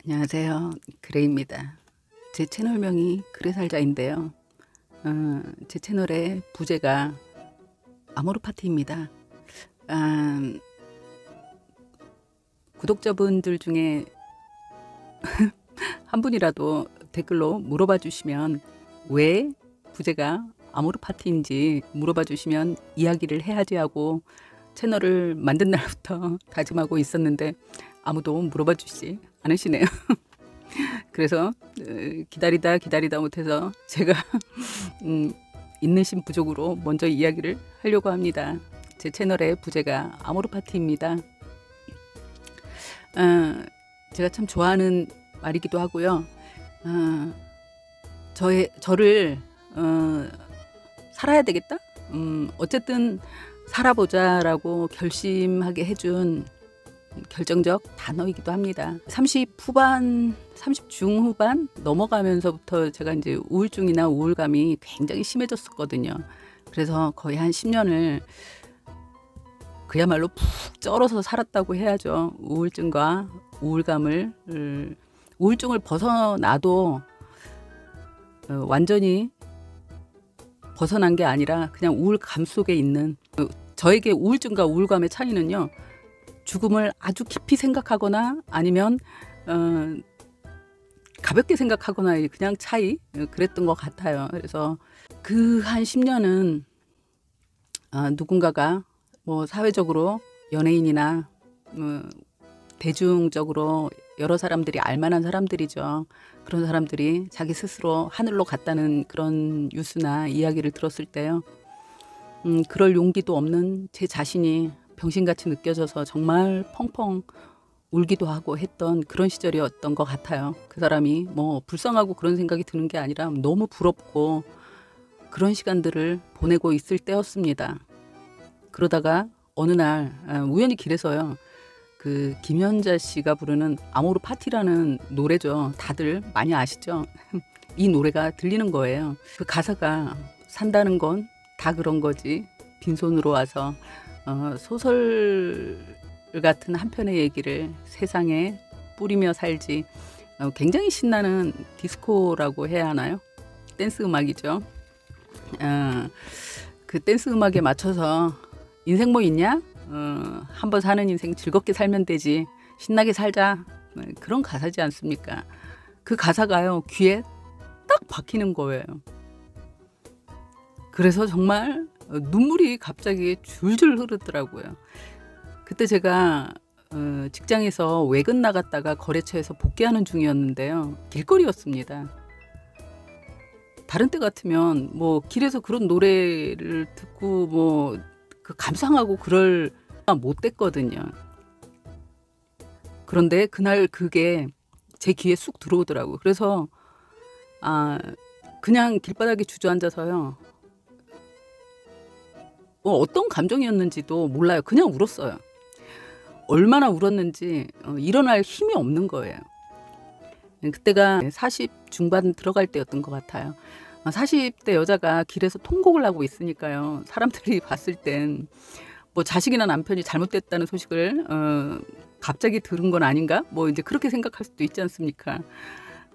안녕하세요. 그레이입니다. 제 채널명이 그레살자인데요. 제 채널의 부제가 아모르 파티입니다. 구독자분들 중에 한 분이라도 댓글로 물어봐 주시면 왜 부제가 아모르 파티인지 물어봐 주시면 이야기를 해야지 하고 채널을 만든 날부터 다짐하고 있었는데 아무도 물어봐 주시지 않으시네요. 그래서 기다리다 못해서 제가 인내심 부족으로 먼저 이야기를 하려고 합니다. 제 채널의 부제가 아모르 파티입니다. 제가 참 좋아하는 말이기도 하고요. 저를 살아야 되겠다? 어쨌든 살아보자라고 결심하게 해준 결정적 단어이기도 합니다. 30 후반, 30 중후반 넘어가면서부터 제가 이제 우울증이나 우울감이 굉장히 심해졌었거든요. 그래서 거의 한 10년을 그야말로 푹 쩔어서 살았다고 해야죠. 우울증과 우울감을, 우울증을 벗어나도 완전히 벗어난 게 아니라 그냥 우울감 속에 있는, 저에게 우울증과 우울감의 차이는요, 죽음을 아주 깊이 생각하거나 아니면 가볍게 생각하거나 그냥 차이, 그랬던 것 같아요. 그래서 그 한 10년은 누군가가 뭐 사회적으로 연예인이나 대중적으로 여러 사람들이 알만한 사람들이죠. 그런 사람들이 자기 스스로 하늘로 갔다는 그런 뉴스나 이야기를 들었을 때요, 그럴 용기도 없는 제 자신이 병신같이 느껴져서 정말 펑펑 울기도 하고 했던 그런 시절이었던 것 같아요. 그 사람이 뭐 불쌍하고 그런 생각이 드는 게 아니라 너무 부럽고 그런 시간들을 보내고 있을 때였습니다. 그러다가 어느 날 우연히 길에서요, 그 김연자 씨가 부르는 아모르 파티라는 노래죠. 다들 많이 아시죠? 이 노래가 들리는 거예요. 그 가사가 산다는 건 다 그런 거지, 빈손으로 와서 소설 같은 한 편의 얘기를 세상에 뿌리며 살지. 굉장히 신나는 디스코라고 해야 하나요? 댄스 음악이죠. 그 댄스 음악에 맞춰서 인생 뭐 있냐? 한번 사는 인생 즐겁게 살면 되지, 신나게 살자, 그런 가사지 않습니까? 그 가사가요, 귀에 딱 박히는 거예요. 그래서 정말 눈물이 갑자기 줄줄 흐르더라고요. 그때 제가 직장에서 외근 나갔다가 거래처에서 복귀하는 중이었는데요, 길거리였습니다. 다른 때 같으면 뭐 길에서 그런 노래를 듣고 뭐 그 감상하고 그럴 못 됐거든요. 그런데 그날 그게 제 귀에 쑥 들어오더라고요. 그래서 그냥 길바닥에 주저앉아서요, 어떤 감정이었는지도 몰라요. 그냥 울었어요. 얼마나 울었는지 일어날 힘이 없는 거예요. 그때가 40 중반 들어갈 때였던 것 같아요. 40대 여자가 길에서 통곡을 하고 있으니까요, 사람들이 봤을 땐 뭐 자식이나 남편이 잘못됐다는 소식을 갑자기 들은 건 아닌가? 뭐 이제 그렇게 생각할 수도 있지 않습니까?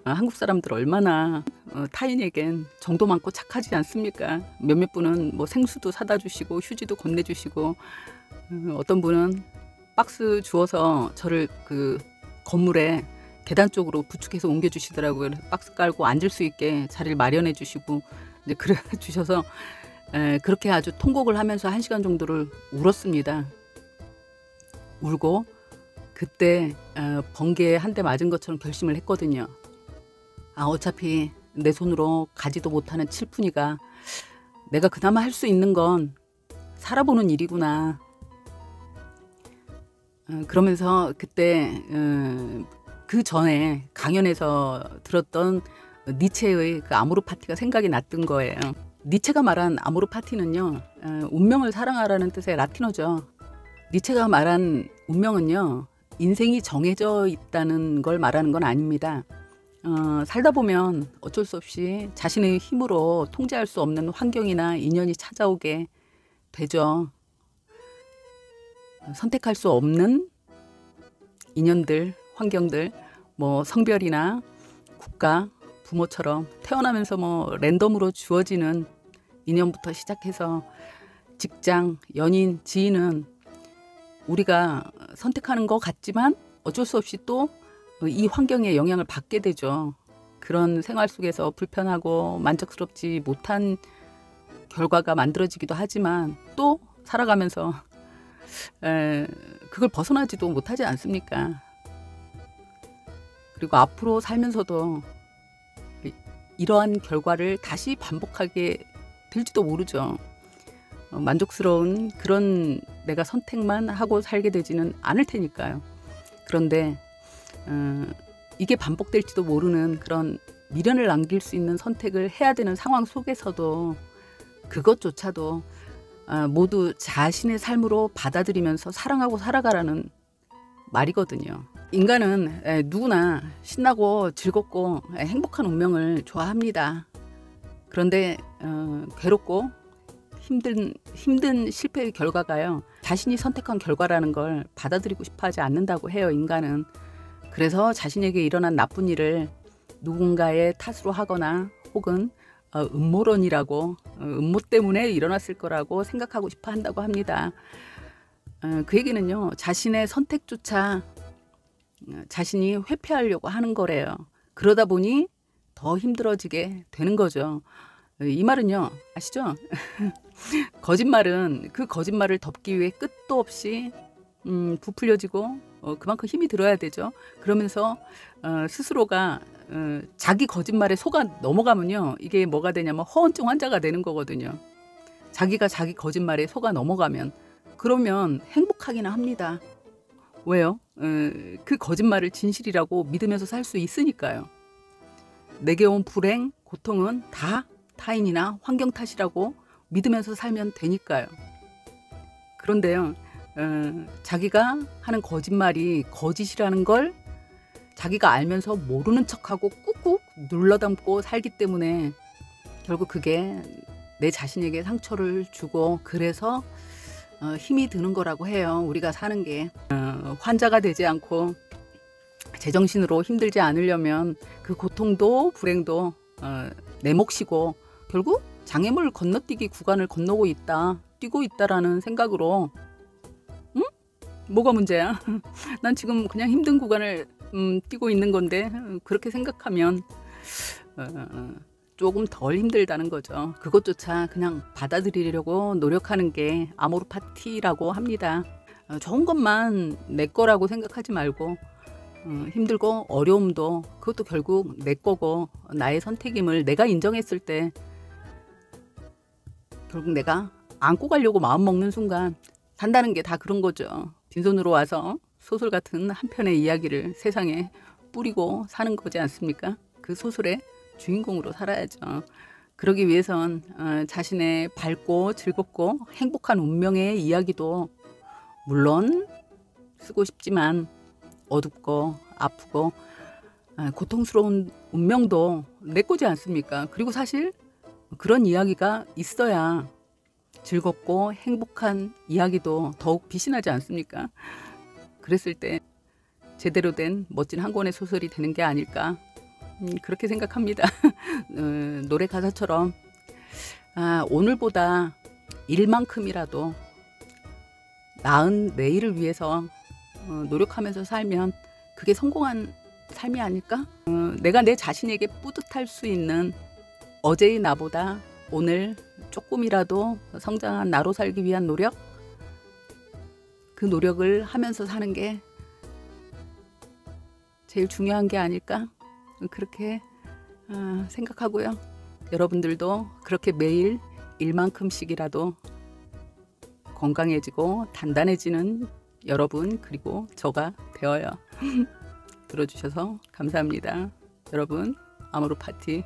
한국 사람들 얼마나 타인에겐 정도 많고 착하지 않습니까? 몇몇 분은 뭐 생수도 사다 주시고 휴지도 건네주시고, 어떤 분은 박스 주워서 저를 그 건물에 계단 쪽으로 부축해서 옮겨주시더라고요. 그래서 박스 깔고 앉을 수 있게 자리를 마련해 주시고 이제 그래 주셔서 그렇게 아주 통곡을 하면서 1시간 정도를 울었습니다. 울고 그때 번개에 한 대 맞은 것처럼 결심을 했거든요. 어차피 내 손으로 가지도 못하는 칠푼이가 내가 그나마 할 수 있는 건 살아보는 일이구나. 그러면서 그때 그 전에 강연에서 들었던 니체의 그 아모르 파티가 생각이 났던 거예요. 니체가 말한 아모르 파티는요, 운명을 사랑하라는 뜻의 라틴어죠. 니체가 말한 운명은요, 인생이 정해져 있다는 걸 말하는 건 아닙니다. 살다 보면 어쩔 수 없이 자신의 힘으로 통제할 수 없는 환경이나 인연이 찾아오게 되죠. 선택할 수 없는 인연들, 환경들, 뭐 성별이나 국가, 부모처럼 태어나면서 뭐 랜덤으로 주어지는 인연부터 시작해서 직장, 연인, 지인은 우리가 선택하는 것 같지만 어쩔 수 없이 또 이 환경에 영향을 받게 되죠. 그런 생활 속에서 불편하고 만족스럽지 못한 결과가 만들어지기도 하지만 또 살아가면서 그걸 벗어나지도 못하지 않습니까? 그리고 앞으로 살면서도 이러한 결과를 다시 반복하게 될지도 모르죠. 만족스러운 그런 내가 선택만 하고 살게 되지는 않을 테니까요. 그런데 이게 반복될지도 모르는 그런 미련을 남길 수 있는 선택을 해야 되는 상황 속에서도 그것조차도 모두 자신의 삶으로 받아들이면서 사랑하고 살아가라는 말이거든요. 인간은 누구나 신나고 즐겁고 행복한 운명을 좋아합니다. 그런데 괴롭고 힘든 실패의 결과가요, 자신이 선택한 결과라는 걸 받아들이고 싶어 하지 않는다고 해요, 인간은. 그래서 자신에게 일어난 나쁜 일을 누군가의 탓으로 하거나 혹은 음모론이라고, 음모 때문에 일어났을 거라고 생각하고 싶어 한다고 합니다. 그 얘기는요, 자신의 선택조차 자신이 회피하려고 하는 거래요. 그러다 보니 더 힘들어지게 되는 거죠. 이 말은요, 아시죠? 거짓말은 그 거짓말을 덮기 위해 끝도 없이 부풀려지고 그만큼 힘이 들어야 되죠. 그러면서 스스로가 자기 거짓말에 속아 넘어가면요, 이게 뭐가 되냐면 허언증 환자가 되는 거거든요. 자기가 자기 거짓말에 속아 넘어가면, 그러면 행복하기는 합니다. 왜요? 그 거짓말을 진실이라고 믿으면서 살 수 있으니까요. 내게 온 불행, 고통은 다 타인이나 환경 탓이라고 믿으면서 살면 되니까요. 그런데요, 자기가 하는 거짓말이 거짓이라는 걸 자기가 알면서 모르는 척하고 꾹꾹 눌러담고 살기 때문에 결국 그게 내 자신에게 상처를 주고, 그래서 힘이 드는 거라고 해요. 우리가 사는 게 환자가 되지 않고 제정신으로 힘들지 않으려면 그 고통도 불행도 내 몫이고, 결국 장애물 건너뛰기 구간을 건너고 있다, 뛰고 있다라는 생각으로, 응? 뭐가 문제야? 난 지금 그냥 힘든 구간을 뛰고 있는 건데, 그렇게 생각하면 조금 덜 힘들다는 거죠. 그것조차 그냥 받아들이려고 노력하는 게 아모르 파티라고 합니다. 좋은 것만 내 거라고 생각하지 말고, 힘들고 어려움도 그것도 결국 내 거고 나의 선택임을 내가 인정했을 때, 결국 내가 안고 가려고 마음 먹는 순간 산다는 게 다 그런 거죠. 빈손으로 와서 소설 같은 한 편의 이야기를 세상에 뿌리고 사는 거지 않습니까? 그 소설의 주인공으로 살아야죠. 그러기 위해선 자신의 밝고 즐겁고 행복한 운명의 이야기도 물론 쓰고 싶지만, 어둡고 아프고 고통스러운 운명도 내 거지 않습니까? 그리고 사실 그런 이야기가 있어야 즐겁고 행복한 이야기도 더욱 빛이 나지 않습니까? 그랬을 때 제대로 된 멋진 한 권의 소설이 되는 게 아닐까, 그렇게 생각합니다. 노래 가사처럼 오늘보다 일만큼이라도 나은 내일을 위해서 노력하면서 살면 그게 성공한 삶이 아닐까? 내가 내 자신에게 뿌듯할 수 있는 어제의 나보다 오늘 조금이라도 성장한 나로 살기 위한 노력, 그 노력을 하면서 사는 게 제일 중요한 게 아닐까, 그렇게 생각하고요. 여러분들도 그렇게 매일 일만큼씩이라도 건강해지고 단단해지는 여러분, 그리고 저가 되어요. 들어주셔서 감사합니다. 여러분, 아모르 파티.